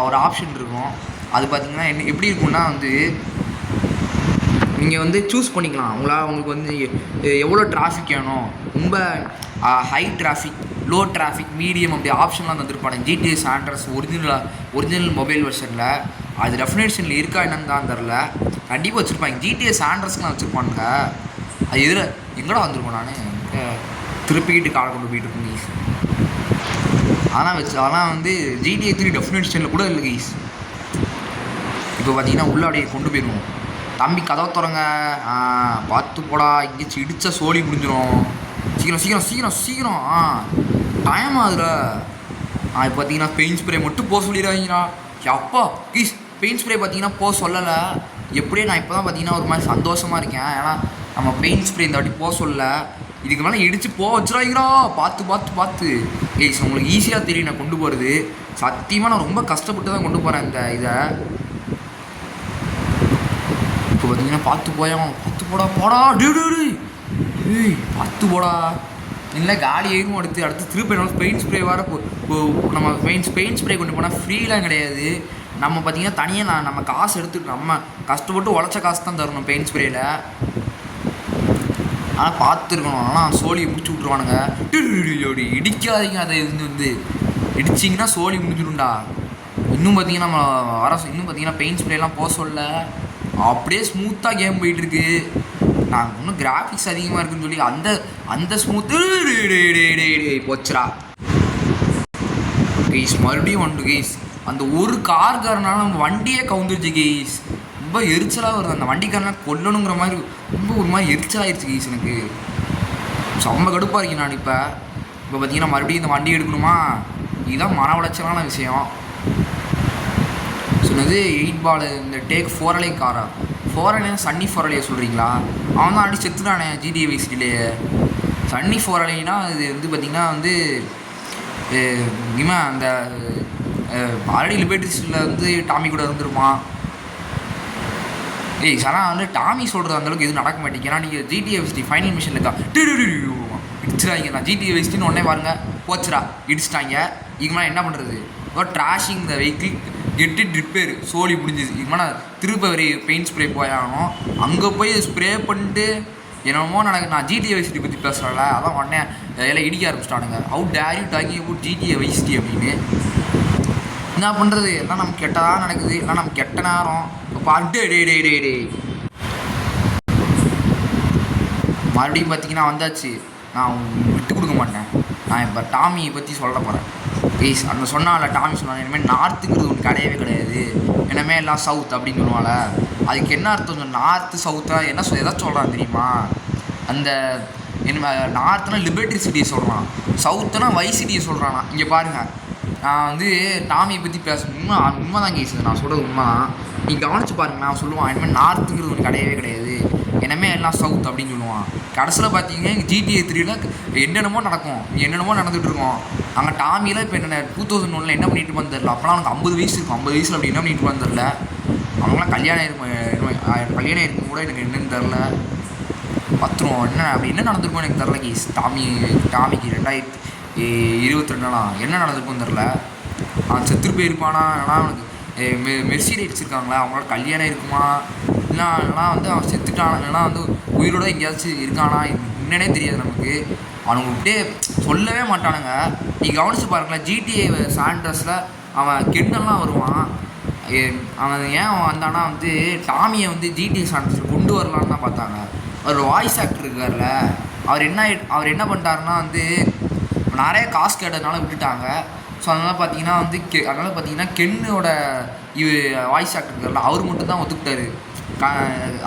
ஒரு ஆப்ஷன் இருக்கும். அது பார்த்திங்கன்னா எப்படி இருக்குன்னா வந்து நீங்கள் வந்து சூஸ் பண்ணிக்கலாம். உங்களுக்கு வந்து எவ்வளோ டிராஃபிக் வேணும், ரொம்ப high traffic, low traffic, medium அப்படி ஆப்ஷன்லாம் தந்துருப்பாங்க. ஜிடிஎஸ் ஆண்ட்ரஸ் ஒரிஜினல் மொபைல் வெர்ஷனில். அது டெஃபினேஷனில் இருக்கா என்னன்னு தான் தெரில. கண்டிப்பாக வச்சுருப்பாங்க. ஜிடிஎஸ் ஆண்ட்ரஸ்லாம் வச்சுருப்பானுங்க. அது எங்கடா வந்திருக்கோம்? நான் திருப்பிக்கிட்டு காலை கொண்டு போயிட்டு இருக்கோம் கீஸ். அதெல்லாம் வந்து ஜிடிஏ 3 டெஃபினேஷனில் கூட இல்லை கீஸ். இப்போ பார்த்தீங்கன்னா உள்ளே அப்படியே கொண்டு போயிடுவோம். தம்பி கதவை திறங்க. பார்த்து போடா, இங்கேச்சு இடித்தா சோழி முடிஞ்சிடும். சீக்கிரம் டைம் ஆகுதுல. இப்போ பார்த்தீங்கன்னா பெயிண்ட் ஸ்ப்ரே மட்டும் போக சொல்லிடுறாங்கண்ணா. அப்பா கீஸ், பெயிண்ட் ஸ்ப்ரே பார்த்தீங்கன்னா போக சொல்லலை. எப்படியே நான் இப்போ தான் பார்த்தீங்கன்னா ஒரு மாதிரி சந்தோஷமாக இருக்கேன். ஏன்னா நம்ம பெயிண்ட் ஸ்ப்ரே இந்த வாட்டி போக சொல்லலை. இதுக்கு மேலே இடித்து போக வச்சுறாங்களா. பார்த்து ஏய், உங்களுக்கு ஈஸியாக தெரியும் நான் கொண்டு போகிறது. சத்தியமாக நான் ரொம்ப கஷ்டப்பட்டு தான் கொண்டு போகிறேன் இந்த இதை. இப்போ பார்த்தீங்கன்னா பார்த்து போடா பார்த்து போடா. இல்லை காலி ஏகும் அடுத்து திருப்பி என்னால் பெயிண்ட் ஸ்ப்ரே வர நம்ம பெயிண்ட் ஸ்ப்ரே கொண்டு போனால் ஃப்ரீலாம் கிடையாது. நம்ம பார்த்தீங்கன்னா தனியாக நம்ம காசு எடுத்துட்டு நம்ம கஷ்டப்பட்டு உழைச்ச காசு தான் தரணும் பெயிண்ட் ஸ்ப்ரேயில். ஆனால் பார்த்துருக்கணும். ஆனால் சோழியை முடிச்சு விட்ருவானுங்க. இடிக்காதீங்க. அதை வந்து இடிச்சிங்கன்னா சோழி முடிஞ்சிடும்டா. இன்னும் பார்த்தீங்கன்னா இன்னும் பார்த்தீங்கன்னா பெயிண்ட் ஸ்ப்ரேலாம் போக சொல்ல. அப்படியே ஸ்மூத்தாக கேம் போயிட்டுருக்கு. நான் இன்னும் கிராஃபிக்ஸ் அதிகமாக இருக்குன்னு சொல்லி அந்த ஸ்மூத்து போச்சுரா கெய்ஸ். மறுபடியும் ஒன்று கெய்ஸ், அந்த ஒரு கார்காரனால நம்ம வண்டியே கவுந்துருச்சு கெய்ஸ். ரொம்ப எரிச்சலாக வருது. அந்த வண்டிக்காரனால் கொல்லணுங்கிற மாதிரி ரொம்ப ஒரு மாதிரி எரிச்சலாகிடுச்சு கெய்ஸ். எனக்கு செம்ம கடுப்பாக இருக்கேன் நான். இப்போ பார்த்தீங்கன்னா மறுபடியும் இந்த வண்டி எடுக்கணுமா? இதுதான் மன உளைச்சலான விஷயம். சொன்னது 8 பால் இந்த டேக் 4LA காரா? 4LA சன்னி 4LA சொல்கிறீங்களா? அவன் தான் அடி செத்துட்டானே ஜிடிஏ வைசிட்டிலேயே. சன்னி 4LAனா இது வந்து பார்த்திங்கன்னா வந்து இவன் அந்த ஆல்ரெடி லிபர்ட்டிஸில் வந்து டாமி கூட இருந்துருப்பான். ஆனால் வந்து டாமி சொல்கிறது அந்தளவுக்கு எதுவும் நடக்க மாட்டேங்க. ஏன்னா நீங்கள் ஜிடிஏ வைசிட்டி ஃபைனல் மிஷனில் இருக்கா இடிச்சிடாங்க. நான் ஜிடிஏ வைசிட்டின்னு உடனே பாருங்க போச்சுரா இடிச்சிட்டாங்க. இதுக்கு மேலே என்ன பண்ணுறது? Thrashing the vehicle get it repair சோழி முடிஞ்சுது. இதுக்கு மேலே திருப்ப வரை பெயிண்ட் ஸ்ப்ரே போயாகணும். அங்கே போய் ஸ்ப்ரே பண்ணிட்டு என்னமோ நான் ஜிடிஏ வைசிட்டி பற்றி பேசுகிறேன்ல, அதான் உடனே எல்லாம் இடிக்க ஆரம்பிச்சிட்டானுங்க. How dare you talking about GTA Vice City அப்படின்னு. என்ன பண்ணுறது? எல்லாம் நமக்கு கெட்டதாக நடக்குது. எல்லாம் நமக்கு கெட்ட நேரம். இப்போ பாட்டு டே மறுபடியும் பார்த்தீங்கன்னா வந்தாச்சு. நான் விட்டு கொடுக்க மாட்டேன். நான் இப்போ டாமியை பற்றி சொல்ல போகிறேன் ப்ளீஸ். அந்த சொன்னால டாமி சொன்னாங்க இனிமேல் நார்த்துங்கிறது ஒன்று கிடையவே. இனிமேல் எல்லாம் சவுத் அப்படின்னு சொல்லுவாங்க. அதுக்கு என்ன அர்த்தம்? நார்த்து சவுத்தாக என்ன எதாவது சொல்கிறான் தெரியுமா? அந்த என்ன நார்த்துனா லிபர்ட்டி சிட்டியை சொல்கிறான், சவுத்துனா வைஸ் சிட்டியை சொல்கிறானா. இங்கே பாருங்கள், நான் வந்து டாமியை பற்றி பேசணும். உண்மை தான் கேஸு, நான் சொல்கிறது உண்மை தான். நீ கவனிச்சு பாருங்க. நான் சொல்லுவான் இனிமேல் நார்த்துங்கிறது ஒன்று கிடையவே. என்னமே எல்லாம் சவுத் அப்படின்னு சொல்லுவான். கடைசியில் பார்த்தீங்கன்னா GTA 3ல் என்னென்னமோ நடக்கும், என்னென்னமோ நடந்துகிட்டு இருக்கோம். அங்கே டாமியில் இப்போ என்ன 2001 என்ன பண்ணிட்டு இருப்பான்னு தெரில. அப்போலாம் அவனுக்கு 50 வயசு இருக்கும். 50 வயசில் அப்படி என்ன பண்ணிட்டு இருப்பான்னு தெரில. அவங்களாம் கல்யாணம் இருக்கும் கூட எனக்கு என்னன்னு தெரில. பத்திரம் என்ன அப்படி என்ன நடந்திருக்கும் எனக்கு தெரில கேஸ். டாமிக்கு 2022 என்ன நடந்திருக்கும்னு தெரில. அவன் செத்து போயிருப்பானா, ஆனால் அவனுக்கு மெர்சிடைஸ் இருக்காங்களா, அவங்களோட கல்யாணம் இருக்குமா, இல்லைனா வந்து அவன் செத்துட்டான், இல்லைனா வந்து உயிரோட எங்கேயாச்சும் இருக்கானா என்னன்னே தெரியாது நமக்கு. அவனுக்கு அப்படியே சொல்லவே மாட்டானுங்க. நீ கவனிச்சு பாருங்களேன், GTA சாண்ட்ரஸில் அவன் கென்னெல்லாம் வருவான். அவன் ஏன் அவன் வந்தானா வந்து டாமியை வந்து GTA சாண்ட்ரஸில் கொண்டு வரலான்னு தான் பார்த்தாங்க. அவர் வாய்ஸ் ஆக்டர் இருக்கார்ல, அவர் என்ன பண்ணிட்டாருன்னா வந்து நிறைய காசு கேட்டதுனால விட்டுட்டாங்க. ஸோ அதனால் பார்த்தீங்கன்னா கென்னோட வாய்ஸ் ஆக்டர் இருக்கார்ல, அவர் மட்டும் தான் ஒத்துக்கிட்டாரு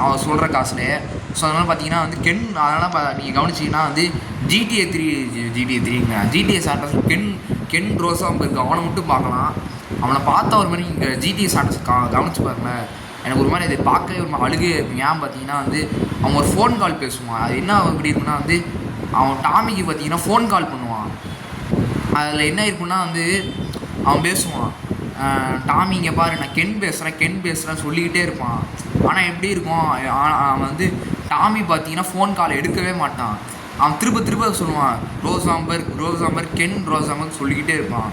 அவர் சொல்கிற காசுலேயே. ஸோ அதனால் பார்த்தீங்கன்னா வந்து அதனால் நீங்கள் கவனிச்சிங்கன்னா வந்து GTA 3 சாண்டர்ஸ் கென் ரோசாம்பு இருக்கு, அவனை மட்டும் பார்க்கலாம். அவனை பார்த்த ஒரு மாதிரி இங்கே GTA சாண்டர்ஸ் கவனிச்சு பாருங்களேன். எனக்கு ஒரு மாதிரி இதை பார்க்கவே ஒரு மாதிரி அழுகே இருக்கும். ஏன் பார்த்தீங்கன்னா வந்து அவன் ஒரு ஃபோன் கால் பேசுவான். அது என்ன எப்படி இருக்குன்னா வந்து அவன் டாமிக்கு பார்த்தீங்கன்னா ஃபோன் கால் பண்ணுவான். அதில் என்ன இருக்குன்னா வந்து அவன் பேசுவான், டாமி இங்கே பாரு நான் கென் பேசுகிறேன் சொல்லிக்கிட்டே இருப்பான். ஆனால் எப்படி இருக்கும், அவன் வந்து டாமி பார்த்தீங்கன்னா ஃபோன் கால் எடுக்கவே மாட்டான். அவன் திரும்ப சொல்லுவான் ரோசாம்பர் கென் சொல்லிக்கிட்டே இருப்பான்.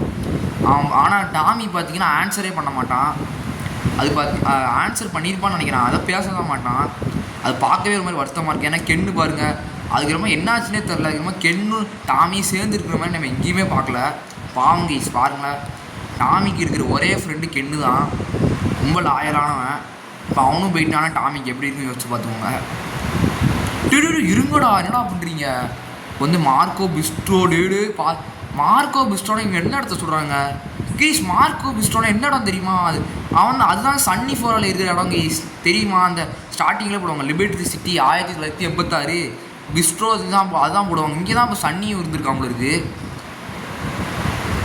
ஆனால் டாமி பார்த்தீங்கன்னா ஆன்சரே பண்ண மாட்டான். அது ஆன்சர் பண்ணியிருப்பான்னு நினைக்கிறேன், அதை பேச தான் மாட்டான். அது பார்க்கவே ஒரு மாதிரி வருத்தமாக இருக்குது. ஏன்னா கென்னு பாருங்கள், அதுக்கு ரொம்ப என்னாச்சுன்னே தெரில. அதுக்கு ரொம்ப கென்னு டாமி சேர்ந்து இருக்கிற மாதிரி நம்ம எங்கேயுமே பார்க்கல. பாவம் கைஸ் பாருங்களேன், டாமிக்கு இருக்கிற ஒரே ஃப்ரெண்டு கென்னு தான், ரொம்ப லாயலானவன். இப்போ அவனும் போயிட்டானா டாமிக்கு எப்படி இருக்குன்னு யோசிச்சு பார்த்துக்கோங்க. இருங்கடா என்னடா பண்ணுறீங்க வந்து மார்க்கோ பிஸ்ட்ரோ மார்க்கோ பிஸ்ட்ரோனா இங்கே என்ன இடத்த சொல்கிறாங்க கீஸ்? மார்க்கோ பிஸ்ட்ரோனா என்ன இடம் தெரியுமா? அதுதான் சன்னி ஃபோரால் இருக்கிற இடம் கீஸ் தெரியுமா? அந்த ஸ்டார்டிங்கில் போடுவாங்க லிபர்ட்டி சிட்டி 1986 பிஸ்ட்ரோ அதுதான் போடுவாங்க. இங்கே தான் இப்போ சன்னி இருந்திருக்காங்களோ இருக்குது.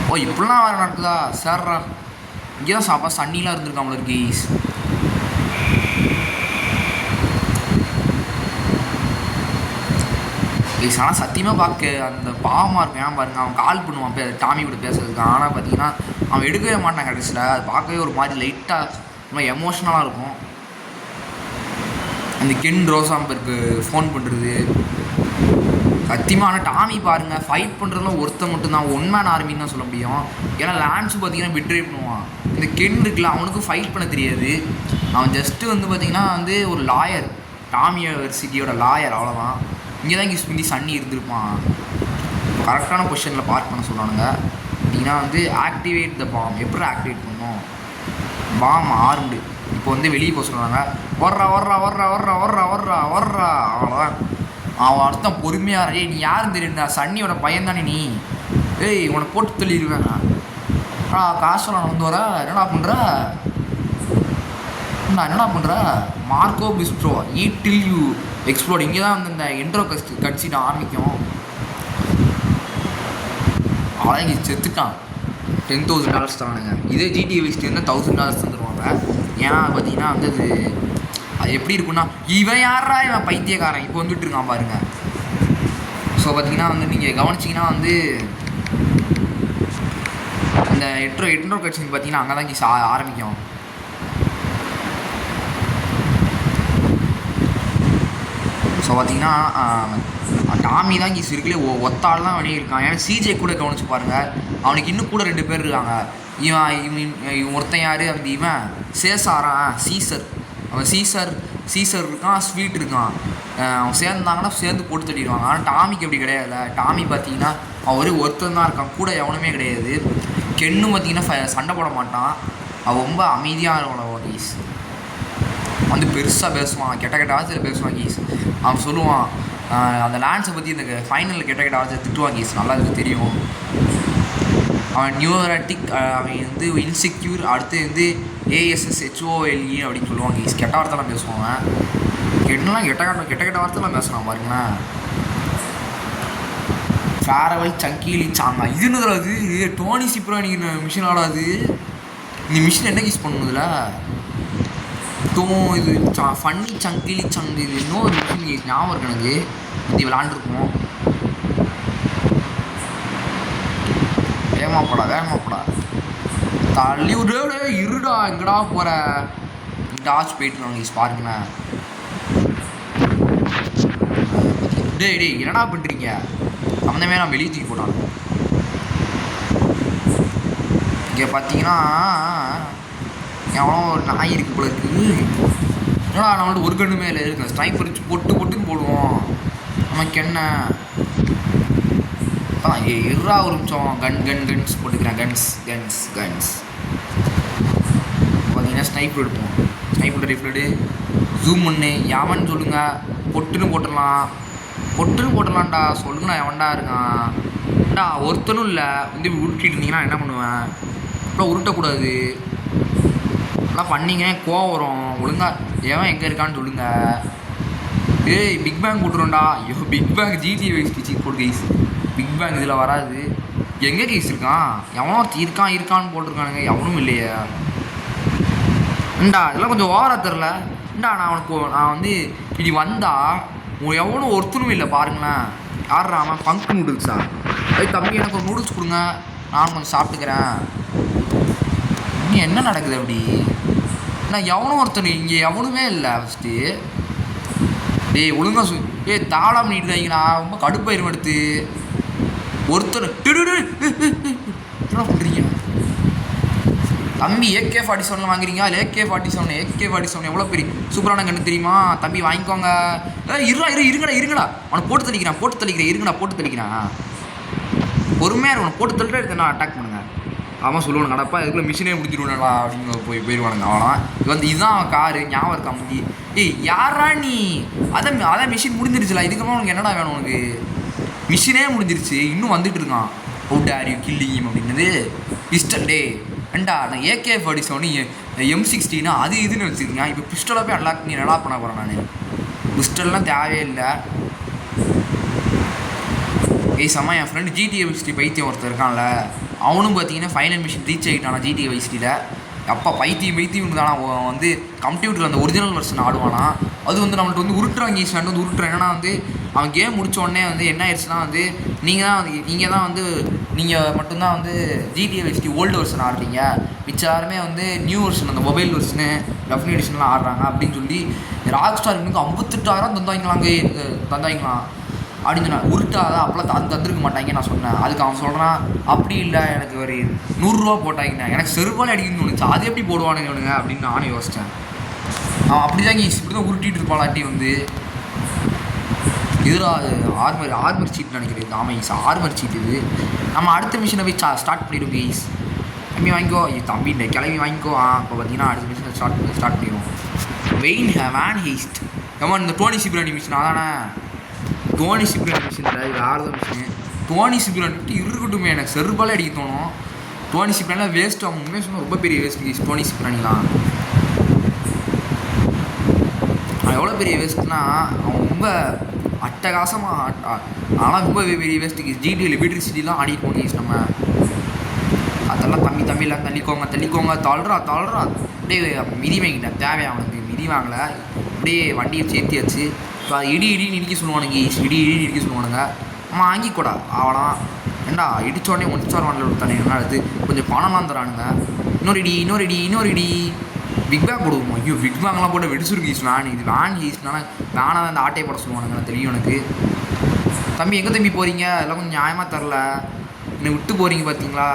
ஓ இப்படிலாம் வேறு நடக்குதா சேர்றா? இங்கே தான் சாப்பா சன்னிலாம் இருந்திருக்காங்களோ இருக்கு கீஸ். ஆனால் சத்தியமாக பார்க்க அந்த பாவமாக இருக்கும். ஏன் பாருங்கள், அவன் கால் பண்ணுவான் டாமி கூட பேசுறதுக்கு. ஆனால் பார்த்தீங்கன்னா அவன் எடுக்கவே மாட்டான் கடைசியில். அது பார்க்கவே ஒரு மாதிரி லைட்டாக ரொம்ப எமோஷ்னலாக இருக்கும். அந்த கென் ரோசாம்பருக்கு ஃபோன் பண்ணுறது சத்தியமாக. ஆனால் டாமி பாருங்கள் ஃபைட் பண்ணுறதுலாம் ஒருத்தன் மட்டும்தான், ஒன் மேன் ஆர்மின்னு தான் சொல்ல முடியும். ஏன்னா லான்ஸு பார்த்தீங்கன்னா பிட்ரே பண்ணுவான். இந்த கென் இருக்குல்ல, அவனுக்கும் ஃபைட் பண்ண தெரியாது. அவன் ஜஸ்ட்டு வந்து பார்த்திங்கன்னா வந்து ஒரு லாயர், டாமி யூனிவர்சிட்டியோட லாயர், அவ்வளோதான். இங்கே தான் யூஸ் பண்ணி சன்னி இருந்திருப்பான். கரெக்டான பொசிஷனில் பார்க் பண்ண சொல்கிறானுங்க. அப்படின்னா வந்து ஆக்டிவேட் த பாம். எப்படி ஆக்டிவேட் பண்ணணும்? Bomb armed. இப்போ வந்து வெளியே போக சொல்கிறாங்க. வர்றா அவ்வளோதான். அவன் அர்த்தம் பொறுமையாக நீ யாரும் தெரியுண்டா, சன்னியோட பையன் தானே நீ, ஏய் உன்னை போட்டு தள்ளிடுவேன். காசெல்லாம் வந்து வர என்னடா பண்ணுற மார்க்கோ பிஸ்ட்ரோ ஈட்டில் யூ எக்ஸ்ப்ளோர்ட். இங்கே தான் வந்து இந்த இன்ட்ரோ கட்சிட்டு ஆரம்பிக்கும். அவன் இங்கே செத்துட்டான். $10,000 தரானுங்க. இதே GTA வச்சுட்டு இருந்தால் $1,000 தந்துடுவாங்க. ஏன்னா பார்த்தீங்கன்னா வந்து அது எப்படி இருக்குன்னா, இவன் யாரா இவன் பைத்தியக்காரன் இப்போ வந்துட்டு இருக்கான் பாருங்க. ஸோ பார்த்தீங்கன்னா வந்து நீங்கள் கவனிச்சிங்கன்னா வந்து இந்த இன்ட்ரோ கட்சி பார்த்தீங்கன்னா அங்கே தான் ஆரம்பிக்கும். ஸோ பார்த்தீங்கன்னா டாமி தான் இங்கே இருக்கலே ஒத்தாள் தான் வெளியே இருக்கான். ஏன்னா சிஜே கூட கவனிச்சு பாருங்கள், அவனுக்கு இன்னும் கூட 2 பேர் இருக்காங்க. இவன் ஒருத்தன் யார், அந்த இவன் சீசர். அவன் சீசர் இருக்கான், ஸ்வீட் இருக்கான். அவன் சேர்ந்தாங்கன்னா சேர்ந்து போட்டு தட்டிடுவாங்க. ஆனால் டாமிக்கு அப்படி கிடையாதுல்ல. டாமி பார்த்தீங்கன்னா அவன் ஒருத்தன் தான் இருக்கான், கூட எவனுமே கிடையாது. கென்னும் பார்த்தீங்கன்னா சண்டை போட மாட்டான். அவன் ரொம்ப அமைதியாக இருக்கணும் கீஸ். வந்து பெருசாக பேசுவான், கெட்ட வார்த்தையில் பேசுவான் கீஸ். அவன் சொல்லுவான் அந்த லான்ஸை பற்றி இந்த ஃபைனலில் கெட்ட வார்த்தை திட்டுவான் கீஸ், நல்லா எனக்கு தெரியும். அவன் நியூராட்டிக், அவன் வந்து இன்செக்யூர், அடுத்து வந்து ASSHOLE அப்படின்னு சொல்லுவாங்க கீஸ். கெட்ட வார்த்தைலாம் பேசுவாங்க. கெட்ட வார்த்தைலாம் பேசுகிறான் பாருங்களேன். ஃபேரவல் சங்கீலி சாங்கா இதுன்னு அது டோனி சிப்ரா நீங்கள் மிஷின் ஆடாது. இந்த மிஷின் என்ன யூஸ் பண்ணுதில்ல இது ஃபன்னி சங்கிலி சங்கு இது இன்னொரு மிஷின் ஞாபகம் இருக்கு எனக்கு. இது விளாண்டுருக்கோம். வேகமாப்படா தள்ளி விட இருடா எங்கடா போகிற டாச் போயிட்டுருவாங்க பாருங்கண்ணா. டேய் என்னடா பண்ணுறீங்க? அந்த மாரி நான் வெளியே தூக்கி போட்டான். இங்கே பார்த்தீங்கன்னா எவ்வளோ ஒரு நாய் இருக்கு போல இருக்குது. என்னடா நம்மள்ட்ட ஒரு கண்ணு மேலே இருக்கு. ஸ்னைப்பர் வச்சு பொட்டுன்னு போடுவோம். நமக்கு என்ன இருறா ஒரு நிமிஷம். கன்ஸ் போட்டுக்கிறேன். கன்ஸ் பார்த்தீங்கன்னா ஸ்னைப்பர் எடுப்போம். ஸ்னைப்பர் ரைஃபிள் ஜூம் பண்ணு எவன் சொல்லுங்கள். பொட்டுன்னு போட்டுடலாம்டா. சொல்லுங்கண்ணா எவன்டா இருக்கான்டா? ஒருத்தனும் இல்லை. வந்து உருட்டிட்டு இருந்தீங்கன்னா என்ன பண்ணுவேன்? அப்புறம் உருட்டக்கூடாது. எல்லாம் பண்ணிங்க கோவம் வரும். ஒழுங்கா எவன் எங்கே இருக்கான்னு சொல்லுங்கள். ஏய் பிக் பேங் போட்டுருவோம்டா. ஐயோ பிக் பேங் GTA வைஸ் போட்டு கைஸ். பிக் பேங் இதில் வராது. எங்கே கேஸ் இருக்கான்? எவனோ இருக்கான்னு போட்டிருக்கானுங்க. எவனும் இல்லையே. ஏண்டா இதெல்லாம் கொஞ்சம் ஓவராக தெரில. நான் வந்து இப்படி வந்தா எவனும் ஒருத்தனும் இல்லை பாருங்களேன். யார்றாம பங்க் நூடுல்ஸா? தம்பி எனக்கு ஒரு நூடுல்ஸ் கொடுங்க, நான் கொஞ்சம் சாப்பிட்டுக்கிறேன். இன்னும் என்ன நடக்குது அப்படி? நான் எவனும் ஒருத்தன் இங்கே எவனுமே இல்லை. ஃபஸ்ட்டு டேய் ஒழுங்கா தாளம் பண்ணிட்டு வைங்கண்ணா. ரொம்ப கடுப்பாயிரும் எடுத்து ஒருத்தர் என்ன பண்ணுறீங்க தம்பி? AK-47 வாங்குறீங்க. அதில் AK-47 எவ்வளோ பெரிய சூப்பரான கண்ணு தெரியுமா தம்பி? வாங்கிக்கோங்க. இருங்கடா அவனை போட்டு தெளிக்கிறேன். போட்டு தெளிக்கிறேன். பொறுமையாக இருக்கணும். போட்டு தள்ளிட்டு எடுத்து நான் அட்டாக் பண்ணுங்க. அவன் சொல்லுவானு கடப்பா இதுக்குள்ளே மிஷினே முடிஞ்சிடுவானுங்களா அப்படின்னு போயிடுவானுங்க. அவன் இதுதான் அவன் காரு ஞாபகம் இருக்கா முடி? ஏய் யாரா நீ? அதான் மிஷின் முடிஞ்சிருச்சுல. இதுக்கப்புறம் உனக்கு என்னடா வேணும்? உனக்கு மிஷினே முடிஞ்சிருச்சு, இன்னும் வந்துட்டு இருக்கான். அவுட் ஆர் யூ கில்லிங் அப்படின்னது பிஸ்டல். டே ஏண்டா நான் AK-47 M16 அது இதுன்னு வச்சுருக்கேன். இப்போ பிஸ்டலாக போய் நல்லா பண்ண போகிறேன். நான் பிஸ்டல்லாம் தேவையே இல்லை. சம்மா என் ஃப்ரெண்டு GTA வைஸ்டி பைத்தியம் ஒருத்தர் இருக்கான்ல, அவனும் பார்த்தீங்கன்னா ஃபைனல் மிஷின் ரீச் ஆகிட்டானா GTA வைஸ்டியில். அப்போ பைத்தியம் தானா வந்து கம்ப்யூட்டரில் அந்த ஒரிஜினல் வெர்ஷன் ஆடுவானா. அது வந்து நம்மள்ட்ட வந்து உருட்டுறாங்க. ஈஸ்டாண்ட் வந்து உருட்டுறேன். ஏன்னா வந்து அவன் கேம் முடித்த உடனே வந்து என்ன ஆயிடுச்சுன்னா வந்து நீங்கள் மட்டும்தான் வந்து GTA வைஸ்டி ஓல்டு வெர்ஷன் ஆடுறீங்க, மிச்சம் யாருமே வந்து நியூ வெர்ஷன் அந்த மொபைல் வெர்ஷனு டெஃபினி எடிஷன்லாம் ஆடுறாங்க அப்படின்னு சொல்லி ராக்ஸ்டாருக்கு வந்து 58,000 தந்தாங்களாம் அப்படின்னு சொன்னான். உருட்டாத அப்போலாம் தந்துருக்க மாட்டாங்க நான் சொன்னேன். அதுக்கு அவன் சொல்கிறான் அப்படி இல்லை, எனக்கு ஒரு 100 ரூபா போட்டாங்கண்ணா. எனக்கு செருப்பாலே அடிக்கணும்னு தோணுச்சு. அது எப்படி போடுவானுங்க அப்படின்னு நானும் யோசித்தேன். அவன் அப்படி தாங்க இப்படி தான் உருட்டிகிட்டு இருப்பாளாட்டி வந்து இதில் ஆர்மர் சீட் நினைக்கிறது. ஆமாம் ஈஸ் ஆர்மர் சீட். இது நம்ம அடுத்த மிஷினை போய் ஸ்டார்ட் பண்ணிடுவோம் ஈஸ். தம்பி வாங்கிக்கோ. தம்பி இந்த கிளம்பி வாங்கிக்கோ. இப்போ பார்த்தீங்கன்னா அடுத்த மிஷினை ஸ்டார்ட் பண்ணிடுவோம். வேன் ஹீஸ்ட் ஏமா இந்த டோனி சிப்ரானி மிஷின் அதானே? டோனி சிப்ரானி மிஷின் இல்லை, இது ஆறுதான் மிஷின். டோனி சிப்ரானிட்டு இருக்கட்டுமே, எனக்கு செருப்பாலே அடிக்க தோணும். டோனி சிப்ரானிலாம் வேஸ்ட். அவன் உண்மையாக சொன்னால் ரொம்ப பெரிய வேஸ்ட் டோனி சிப்ரானிலாம். அவன் எவ்வளோ பெரிய வேஸ்ட்னா அவன் ரொம்ப அட்டகாசமாக ஆனால் ரொம்ப பெரிய வேஸ்ட்டுக்கு ஜிடியில் எலக்ட்ரிசிட்டிலாம் ஆடிட்டு போனீங்க நம்ம. அதெல்லாம் தம்பிலாம் தள்ளிக்கோங்க தள்ளுறா அப்படியே மிதி வாங்கிட்டேன். தேவையா அவனுக்கு? மிதி வாங்கலை, அப்படியே வண்டியை சேர்த்தியாச்சு. இப்போ அது இடின்னு இடிக்க சொல்லுவானுங்க. இடின்னு இடிக்க சொல்லுவானுங்க. அவன் வாங்கிக்கூடா அவலாம். ஏண்டா இடித்தோடனே 1 ஸ்டார் வாண்டல் கொடுத்தானே என்ன எடுத்து கொஞ்சம் பணம்லாம் தரானுங்க. இன்னொரு இடி பிக் பேக் போடுவோம். ஐயோ பிக் பேக்லாம் போட்டு வெடிச்சிருக்கு ஈஸ் வேன். இது வேன் ஈஸ்னால வேனாக தான் இந்த ஆட்டையை போட சொல்லுவானுங்க. தெரியும் எனக்கு. தம்பி எங்கே தம்பி போகிறீங்க? எல்லாம் கொஞ்சம் நியாயமாக தரல. என்னை விட்டு போகிறீங்க பார்த்தீங்களா?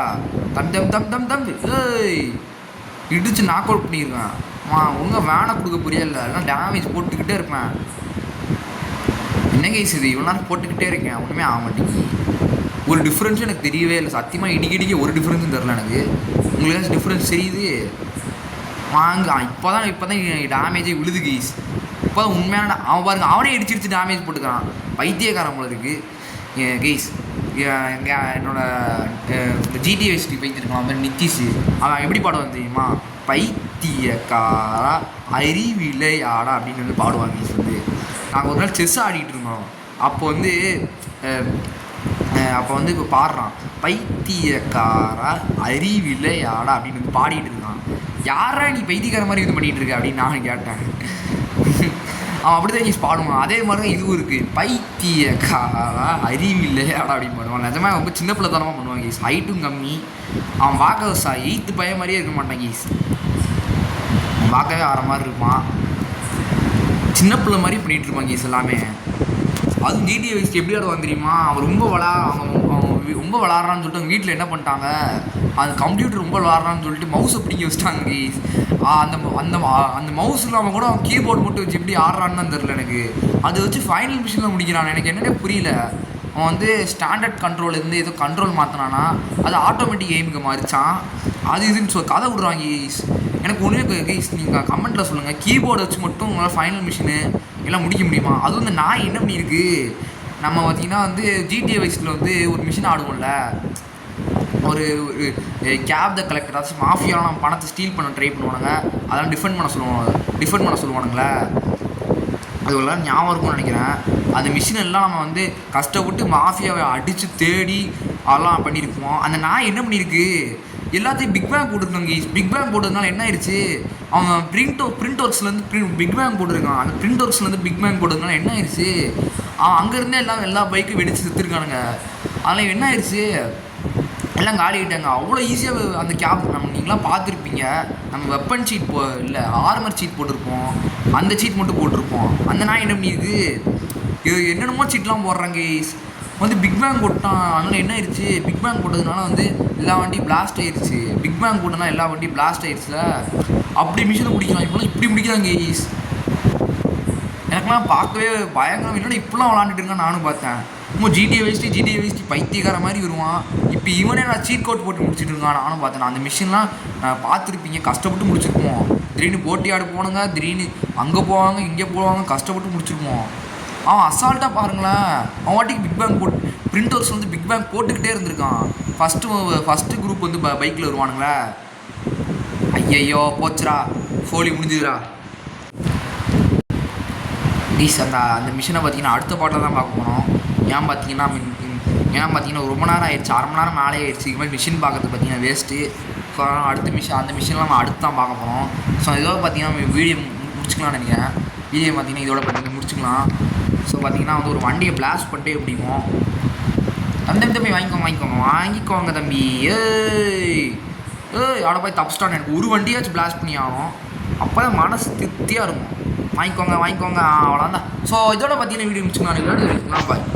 தம்பி ஏய் இடிச்சு நாக் அவுட் பண்ணியிருக்கேன். ஒழுங்காக வேனை கொடுக்க புரியல, எல்லாம் டேமேஜ் போட்டுக்கிட்டே இருப்பேன். என்ன கேஸ் இது? இவ்வளோ நேரம் போட்டுக்கிட்டே இருக்கேன், ஒன்றுமே ஆக மாட்டேங்கி. ஒரு டிஃப்ரென்ஸும் எனக்கு தெரியவே இல்லை. சத்தியமாக இடிக்க ஒரு டிஃப்ரென்ஸும் தெரில எனக்கு. உங்களுக்கு டிஃப்ரென்ஸ் தெரியுது? இப்போ தான் டேமேஜே விழுது கேஸ். இப்போ தான் உண்மையான அவன் பாருங்க, அவனே இடிச்சிருச்சு டேமேஜ் போட்டுக்கிறான். பைத்தியக்காரன் போல இருக்குது கேஸ். என்னோட GTA வைஸ்டி பைத்தியிருக்கான் அந்த மாதிரி நித்திஷ். அவன் எப்படி பாடுவான் தெரியுமா? பைத்தியக்காரா அறிவிலையாடா அப்படின்னு வந்து பாடுவாங்க கேஸ். வந்து நாங்கள் ஒரு நாள் செஸ் ஆடிக்கிட்டு இருந்தோம். அப்போ வந்து இப்போ பாடுறான் பைத்தியக்காரா அறிவிலையாடா அப்படின்னு வந்து பாடிட்டு இருக்கான். யாரா நீ பைத்தியக்கார மாதிரி இது பண்ணிகிட்டு இருக்க அப்படின்னு நான் கேட்டேன். அவன் அப்படி தான் கீஸ் பாடுவான். அதே மாதிரி தான் இதுவும் இருக்குது. பைத்தியக்கா அறிவு இல்லையாடா அப்படின்னு பாடுவான். நிஜமாக ரொம்ப சின்ன பிள்ளைத்தனமாக பண்ணுவான் கீஸ். ஹைட்டும் கம்மி. அவன் பார்க்க 8th பையன் மாதிரியே இருக்க மாட்டான் கீஸ். அவன் பார்க்கவே ஆற மாதிரி இருப்பான். சின்ன பிள்ளை மாதிரி பண்ணிகிட்டு இருப்பான் கீஸ் எல்லாமே. அதுவும் GTA வயசுக்கு எப்படி ஆடுவான் தெரியுமா? அவன் ரொம்ப விளாட்றான்னு சொல்லிட்டு அவங்க வீட்டில் என்ன பண்ணிட்டாங்க, அந்த கம்ப்யூட்டர் ரொம்ப விளாட்றான்னு சொல்லிட்டு மவுஸை பிடிக்க வச்சிட்டாங்க கீஸ். அந்த மவுஸ் இல்லாமல் கூட அவன் கீபோர்டு மட்டும் வச்சு எப்படி ஆடுறான்னு தான் தெரில எனக்கு. அதை வச்சு ஃபைனல் மிஷினில் முடிக்கிறான். எனக்கு என்னென்ன புரியல. அவன் வந்து ஸ்டாண்டர்ட் கண்ட்ரோலேருந்து ஏதோ கண்ட்ரோல் மாற்றினானா அது ஆட்டோமேட்டிக் எய்முக்கு மாறிச்சான். அது இதுன்னு கதை விடுறாங்க கீஸ். எனக்கு ஒன்றுமே கீஸ், நீங்கள் கமெண்ட்டில் சொல்லுங்கள். கீபோர்டு வச்சு மட்டும் உங்களால் ஃபைனல் மிஷினு எல்லாம் முடிக்க முடியுமா? அதுவும் இந்த நாய் என்ன பண்ணியிருக்கு, நம்ம பார்த்திங்கன்னா வந்து GTA வயசில் வந்து ஒரு மிஷின் ஆடுவோம்ல, ஒரு கேப் த கலெக்டர், அதாச்சும் மாஃபியாலாம் நம்ம பணத்தை ஸ்டீல் பண்ண ட்ரை பண்ணுவானுங்க, அதெல்லாம் டிஃபெண்ட் பண்ண சொல்லுவானுங்களே. அது எல்லாம் ஞாபகம் இருக்கும்னு நினைக்கிறேன். அந்த மிஷின் எல்லாம் நம்ம வந்து கஷ்டப்பட்டு மாஃபியாவை அடித்து தேடி அதெல்லாம் பண்ணியிருப்போம். அந்த நாய் என்ன பண்ணியிருக்கு, எல்லாத்தையும் பிக் பேங் போட்டுருக்காங்க. பிக் பேங் போட்டதுனால என்ன ஆயிடுச்சு, அவன் பிரிண்ட் ஒர்க்ஸ்லேருந்து பிக் பேங் போட்டிருக்கான். அந்த பிரிண்ட் ஒர்க்ஸ்லேருந்து பிக் பேங் போட்டதுனால என்ன ஆயிடுச்சு, அவன் அங்கேருந்தே எல்லா பைக்கும் வெடித்து செத்துருக்கானுங்க. அதனால் என்ன ஆயிடுச்சு, எல்லாம் காலி ஆகிட்டாங்க. அவ்வளோ ஈஸியாக அந்த கேப் நீங்களாம் பார்த்துருப்பீங்க. நம்ம வெப்பன் சீட் இல்லை ஆர்மர் சீட் போட்டிருப்போம், அந்த சீட் மட்டும் போட்டிருப்போம். அந்த நாய் என்ன பண்ணியிருக்கு, என்னென்னமோ சீட்லாம் போடுறாங்க வந்து பிக் பேங் போட்டான். அதனால் என்ன ஆயிடுச்சு, பிக் பேங் போட்டதுனால வந்து எல்லா வண்டியும் பிளாஸ்ட் ஆயிடுச்சு. பிக் பேங் போட்டதுனால எல்லா வண்டியும் பிளாஸ்ட் ஆயிடுச்சுல. அப்படி மிஷினை பிடிக்கலாம். இப்போலாம் இப்படி பிடிக்கிறாங்க ஈஸ். எனக்குலாம் பார்க்கவே பயங்கரம். இல்லைன்னா இப்படிலாம் விளாண்டுட்டு இருக்கான்னு நானும் பார்த்தேன். இன்னும் GTA வயசு பைத்தியக்கார மாதிரி வருவான். இப்போ இவனே நான் சீட் கோட் போட்டு முடிச்சுட்டு இருக்கான். நானும் பார்த்தேன். அந்த மிஷின்லாம் பார்த்துருப்பீங்க, கஷ்டப்பட்டு முடிச்சிருப்போம். திடீர்னு போட்டி ஆடு போனுங்க, திடீர்னு அங்கே போவாங்க இங்கே போவாங்க, கஷ்டப்பட்டு முடிச்சிருப்போம். அவன் அசால்ட்டாக பாருங்களேன், அவன் வாட்டிக்கு பிக் பேங் பிரிண்ட் ஒர்க்ஸ் வந்து பிக் பேங் போட்டுக்கிட்டே இருந்திருக்கான். ஃபஸ்ட்டு குரூப் வந்து பைக்கில் வருவானுங்களே. ஐயையோ போச்சுரா, ஃபோலி முடிஞ்சுதுரா ப்ளீஸ். அந்த மிஷினை பார்த்தீங்கன்னா அடுத்த பாட்டில் தான் பார்க்க போனோம். ஏன் பார்த்தீங்கன்னா ரொம்ப நேரம் ஆயிடுச்சு, 1/2 மணி நேரம் மேலே ஆயிடுச்சு. இது மாதிரி மிஷின் பார்க்கறது பார்த்தீங்கன்னா வேஸ்ட்டு. ஸோ அந்த மிஷின்லாம் நம்ம அடுத்து தான் பார்க்க போகிறோம். ஸோ இதோட பார்த்தீங்கன்னா வீடியோ முடிச்சுக்கலாம்னு நினைக்கிறேன். வீடியோ பார்த்தீங்கன்னா இதோட பார்த்தீங்கன்னா முடிச்சுக்கலாம். ஸோ பார்த்தீங்கன்னா வந்து ஒரு வண்டியை பிளாஸ்ட் பண்ணிட்டே எப்படிமோ, தம்பி வாங்கிக்கோங்க தம்பி. அவட போய் தப்பிச்சிட்டான். எனக்கு ஒரு வண்டியாச்சும் பிளாஸ்ட் பண்ணி ஆகணும், அப்போ தான் மனசு திருப்தியாக இருக்கும். வாங்கிக்கோங்க அவ்வளோதான். ஸோ இதோட பார்த்தீங்கன்னா வீடியோ முடிச்சுக்கலாம். பாய்.